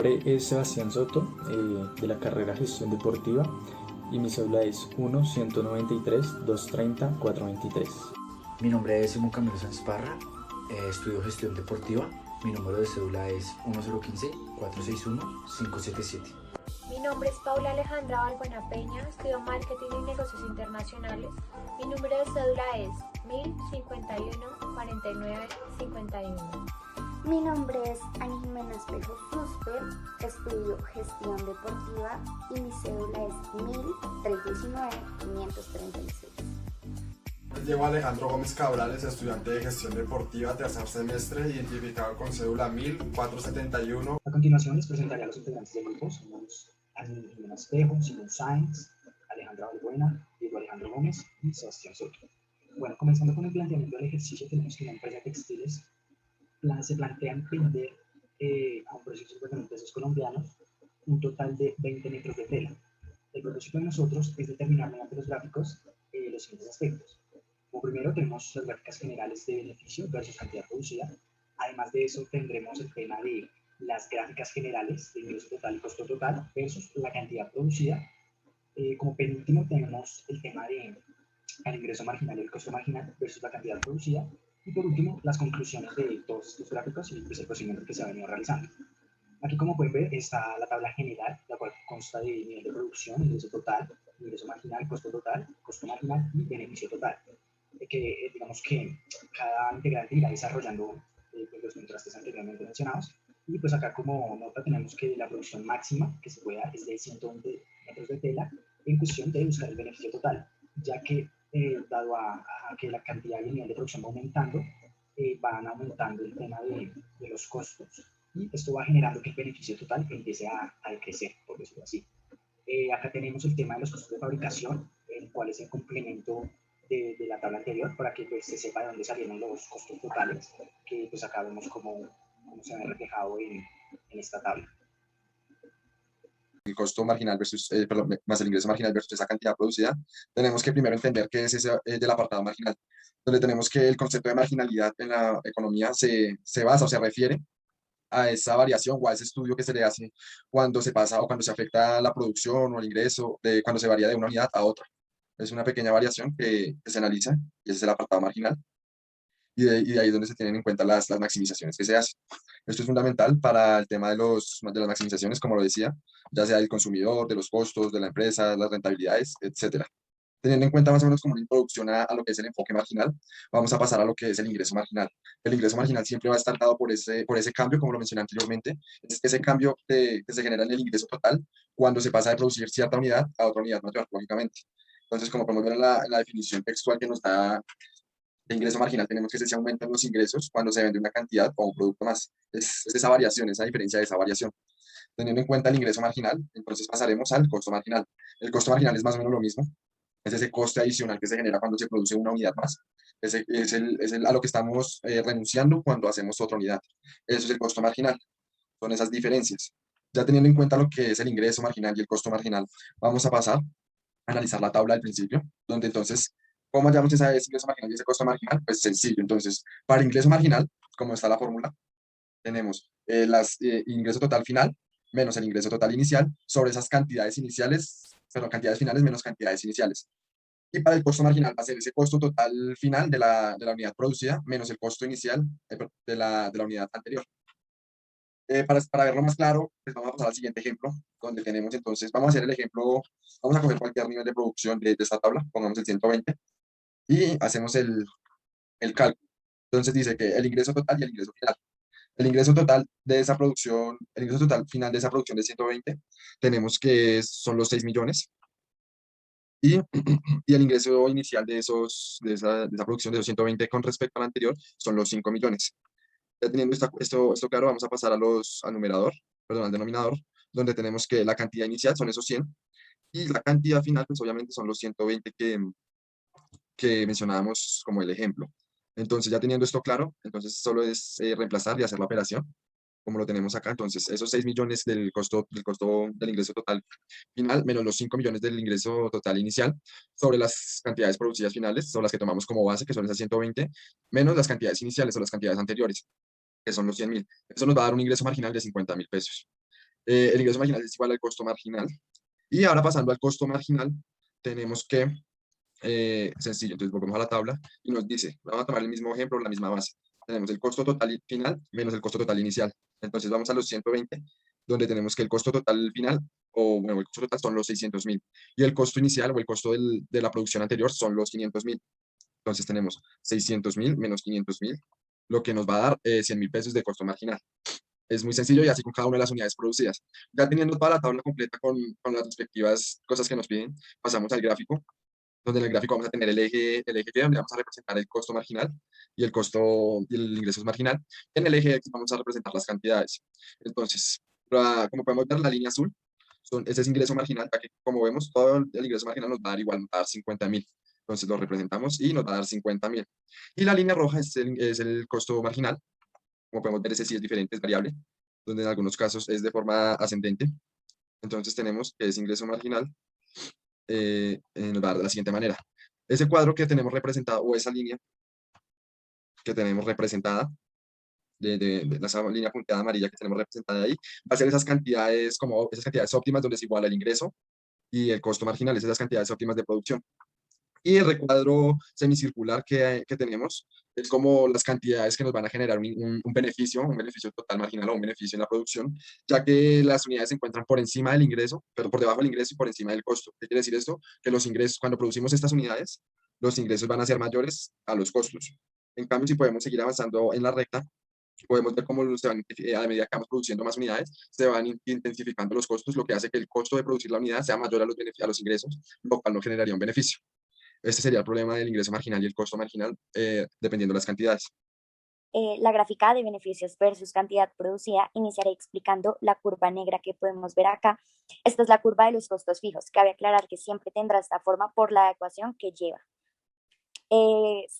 nombre es Sebastián Soto, de la carrera Gestión Deportiva, y mi cédula es 1-193-230-423. Mi nombre es Simón Camilo Sánchez Parra, estudio gestión deportiva. Mi número de cédula es 1015-461-577. Mi nombre es Paula Alejandra Balbuena Peña, estudio Marketing y Negocios Internacionales. Mi número de cédula es 1051-49-51. Mi nombre es Ana Jimena Espejo Fusper, estudio Gestión Deportiva y mi cédula es 100319-536. Llevo Alejandro Gómez Cabrales, estudiante de Gestión Deportiva, tercer semestre, identificado con cédula 1471. A continuación les presentaré a los integrantes del grupo. Somos Ana Jimena Espejo, Simón Sáenz, Alejandra Balbuena, Diego Alejandro Gómez y Sebastián Soto. Bueno, comenzando con el planteamiento del ejercicio, tenemos que una empresa de textiles se plantean vender a un precio de 50.000 pesos colombianos un total de 20 metros de tela. El propósito de nosotros es determinar mediante los gráficos los siguientes aspectos. Como primero tenemos las gráficas generales de beneficio versus cantidad producida. Además de eso tendremos el tema de las gráficas generales de ingreso total y costo total versus la cantidad producida. Como penúltimo tenemos el tema de el ingreso marginal y el costo marginal versus la cantidad producida. Y por último, las conclusiones de todos estos gráficos y pues, el procedimiento que se ha venido realizando. Aquí, como pueden ver, está la tabla general, la cual consta de nivel de producción, ingreso total, ingreso marginal, costo marginal y beneficio total. Digamos que cada integrante irá desarrollando pues, los contrastes anteriormente mencionados. Y pues acá como nota tenemos que la producción máxima que se pueda es de 120 metros de tela en cuestión de buscar el beneficio total, ya que dado a que la cantidad y el nivel de producción va aumentando, van aumentando el tema de los costos. Y esto va generando que el beneficio total empiece a crecer, por decirlo así. Acá tenemos el tema de los costos de fabricación, el cual es el complemento de la tabla anterior, para que pues, se sepa de dónde salieron los costos totales, que pues acá vemos cómo se ve reflejado en esta tabla. El costo marginal versus, perdón, más el ingreso marginal versus esa cantidad producida, tenemos que primero entender qué es ese del apartado marginal, donde tenemos que el concepto de marginalidad en la economía se basa o se refiere a esa variación o a ese estudio que se le hace cuando se pasa o cuando se afecta la producción o el ingreso, cuando se varía de una unidad a otra. Es una pequeña variación que se analiza y ese es el apartado marginal. Y de ahí es donde se tienen en cuenta las maximizaciones que se hacen. Esto es fundamental para el tema de las maximizaciones, como lo decía, ya sea del consumidor, de los costos, de la empresa, las rentabilidades, etcétera. Teniendo en cuenta más o menos como una introducción a lo que es el enfoque marginal, vamos a pasar a lo que es el ingreso marginal. El ingreso marginal siempre va a estar dado por ese cambio, como lo mencioné anteriormente, es ese cambio que se genera en el ingreso total cuando se pasa de producir cierta unidad a otra unidad mayor, lógicamente. Entonces, como podemos ver en la definición textual que nos da de ingreso marginal, tenemos que se aumentan los ingresos cuando se vende una cantidad o un producto más. Es esa variación, esa diferencia de esa variación. Teniendo en cuenta el ingreso marginal, entonces pasaremos al costo marginal. El costo marginal es más o menos lo mismo, es ese coste adicional que se genera cuando se produce una unidad más. A lo que estamos renunciando cuando hacemos otra unidad. Eso es el costo marginal, son esas diferencias. Ya teniendo en cuenta lo que es el ingreso marginal y el costo marginal, vamos a pasar a analizar la tabla del principio, donde entonces, ¿cómo hallamos ese ingreso marginal y ese costo marginal? Pues sencillo, entonces, para ingreso marginal, como está la fórmula, tenemos ingreso total final menos el ingreso total inicial sobre esas cantidades iniciales, perdón, cantidades finales menos cantidades iniciales. Y para el costo marginal va a ser ese costo total final de la unidad producida menos el costo inicial de la unidad anterior. Para verlo más claro, pues vamos a pasar al siguiente ejemplo, donde tenemos entonces, vamos a hacer el ejemplo, vamos a coger cualquier nivel de producción de esta tabla, pongamos el 120, y hacemos el cálculo. Entonces dice que el ingreso total y el ingreso final. El ingreso total de esa producción, el ingreso total final de esa producción de 120, tenemos que son los 6 millones. Y, y el ingreso inicial de esa producción de esos 120 con respecto al anterior son los 5 millones. Ya teniendo esto claro, vamos a pasar al numerador, perdón, al denominador, donde tenemos que la cantidad inicial son esos 100 y la cantidad final, pues obviamente son los 120 que mencionábamos como el ejemplo. Entonces, ya teniendo esto claro, entonces solo es reemplazar y hacer la operación, como lo tenemos acá. Entonces, esos 6 millones del costo del ingreso total final, menos los 5 millones del ingreso total inicial, sobre las cantidades producidas finales, son las que tomamos como base, que son esas 120, menos las cantidades iniciales o las cantidades anteriores, que son los 100.000. Eso nos va a dar un ingreso marginal de 50.000 pesos. el ingreso marginal es igual al costo marginal. Y ahora pasando al costo marginal, tenemos que, sencillo, entonces volvemos a la tabla y nos dice, vamos a tomar el mismo ejemplo, la misma base. Tenemos el costo total final menos el costo total inicial. Entonces vamos a los 120, donde tenemos que el costo total final, o bueno, el costo total son los 600.000, y el costo inicial o el costo de la producción anterior son los 500.000. Entonces tenemos 600.000 menos 500.000, lo que nos va a dar 100.000 pesos de costo marginal. Es muy sencillo y así con cada una de las unidades producidas. Ya teniendo toda la tabla completa con las respectivas cosas que nos piden, pasamos al gráfico, donde en el gráfico vamos a tener el eje Y, donde vamos a representar el costo marginal y el costo y el ingreso marginal. En el eje X vamos a representar las cantidades. Entonces, como podemos ver, la línea azul ese es ingreso marginal, ya que como vemos, todo el ingreso marginal nos va a dar igual, nos va a dar 50.000. Entonces lo representamos y nos va a dar 50.000. Y la línea roja es el costo marginal. Como podemos ver, ese sí es diferente, es variable, donde en algunos casos es de forma ascendente. Entonces tenemos que ese ingreso marginal nos va a dar de la siguiente manera. Ese cuadro que tenemos representado, o esa línea que tenemos representada, de esa línea punteada amarilla que tenemos representada ahí, va a ser esas cantidades, como esas cantidades óptimas donde es igual el ingreso y el costo marginal, esas cantidades óptimas de producción. Y el recuadro semicircular que tenemos es como las cantidades que nos van a generar un beneficio total marginal o un beneficio en la producción, ya que las unidades se encuentran por encima del ingreso, pero por debajo del ingreso y por encima del costo. ¿Qué quiere decir esto? Que los ingresos, cuando producimos estas unidades, los ingresos van a ser mayores a los costos. En cambio, si podemos seguir avanzando en la recta, podemos ver cómo a medida que vamos produciendo más unidades, se van intensificando los costos, lo que hace que el costo de producir la unidad sea mayor a los ingresos, lo cual no generaría un beneficio. Este sería el problema del ingreso marginal y el costo marginal, dependiendo de las cantidades. La gráfica de beneficios versus cantidad producida, iniciaré explicando la curva negra que podemos ver acá. Esta es la curva de los costos fijos. Cabe aclarar que siempre tendrá esta forma por la ecuación que lleva.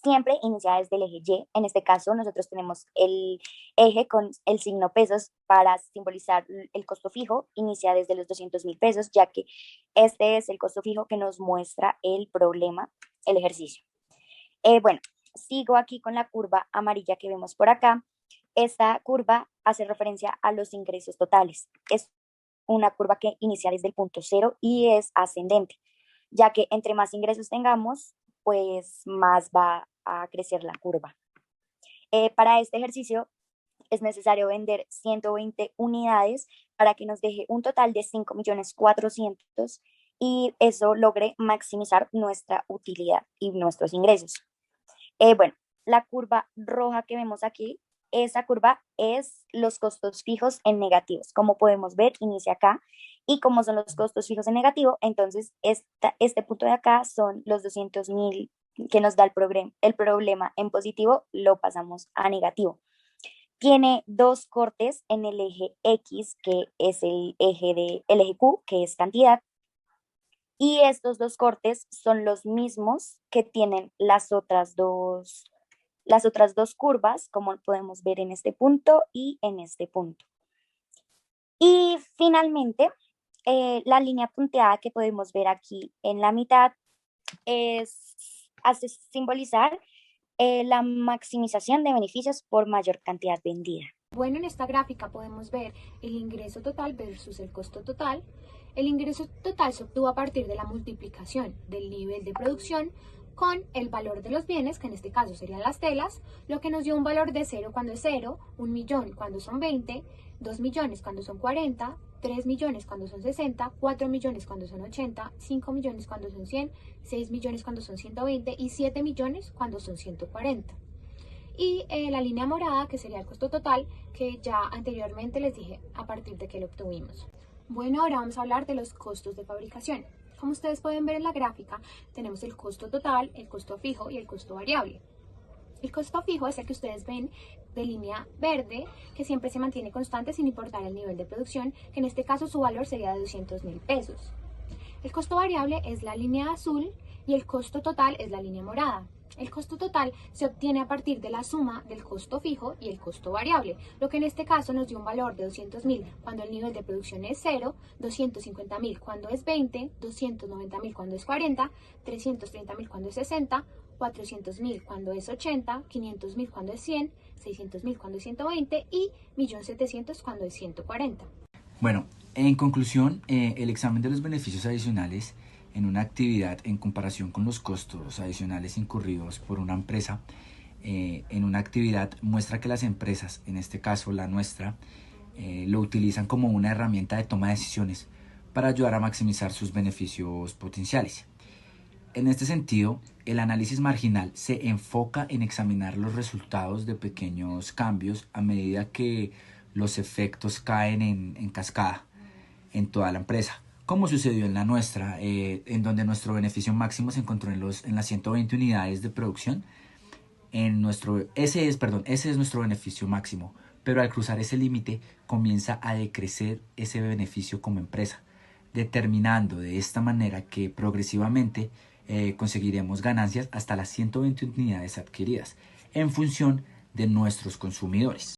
Siempre inicia desde el eje Y. En este caso, nosotros tenemos el eje con el signo pesos para simbolizar el costo fijo. Inicia desde los 200.000 pesos, ya que este es el costo fijo que nos muestra el problema, el ejercicio. Bueno, sigo aquí con la curva amarilla que vemos por acá. Esta curva hace referencia a los ingresos totales. Es una curva que inicia desde el punto cero y es ascendente, ya que entre más ingresos tengamos, pues más va a crecer la curva. Para este ejercicio es necesario vender 120 unidades para que nos deje un total de 5.400.000 y eso logre maximizar nuestra utilidad y nuestros ingresos. Bueno, la curva roja que vemos aquí, esa curva es los costos fijos en negativos. Como podemos ver, inicia acá. Y como son los costos fijos en negativo, entonces este punto de acá son los 200.000 que nos da el problema en positivo, lo pasamos a negativo. Tiene dos cortes en el eje X, que es el eje Q, que es cantidad. Y estos dos cortes son los mismos que tienen las otras dos curvas, como podemos ver en este punto y en este punto. Y finalmente, la línea punteada que podemos ver aquí en la mitad hace simbolizar la maximización de beneficios por mayor cantidad vendida. Bueno, en esta gráfica podemos ver el ingreso total versus el costo total. El ingreso total se obtuvo a partir de la multiplicación del nivel de producción con el valor de los bienes, que en este caso serían las telas, lo que nos dio un valor de 0 cuando es 0, 1 millón cuando son 20, 2 millones cuando son 40, 3 millones cuando son 60, 4 millones cuando son 80, 5 millones cuando son 100, 6 millones cuando son 120 y 7 millones cuando son 140. Y la línea morada, que sería el costo total, que ya anteriormente les dije a partir de que lo obtuvimos. Bueno, ahora vamos a hablar de los costos de fabricación. Como ustedes pueden ver en la gráfica, tenemos el costo total, el costo fijo y el costo variable. El costo fijo es el que ustedes ven de línea verde, que siempre se mantiene constante sin importar el nivel de producción, que en este caso su valor sería de 200.000 pesos. El costo variable es la línea azul y el costo total es la línea morada. El costo total se obtiene a partir de la suma del costo fijo y el costo variable, lo que en este caso nos dio un valor de 200.000 cuando el nivel de producción es 0, 250.000 cuando es 20, 290.000 cuando es 40, 330.000 cuando es 60, 400.000 cuando es 80, 500.000 cuando es 100, 600.000 cuando es 120 y 1.700.000 cuando es 140. Bueno, en conclusión, el examen de los beneficios adicionales en una actividad en comparación con los costos adicionales incurridos por una empresa en una actividad muestra que las empresas, en este caso la nuestra, lo utilizan como una herramienta de toma de decisiones para ayudar a maximizar sus beneficios potenciales. En este sentido, el análisis marginal se enfoca en examinar los resultados de pequeños cambios a medida que los efectos caen en cascada en toda la empresa, como sucedió en la nuestra, en donde nuestro beneficio máximo se encontró en las 120 unidades de producción. Ese es nuestro beneficio máximo, pero al cruzar ese límite comienza a decrecer ese beneficio como empresa, determinando de esta manera que progresivamente conseguiremos ganancias hasta las 120 unidades adquiridas en función de nuestros consumidores.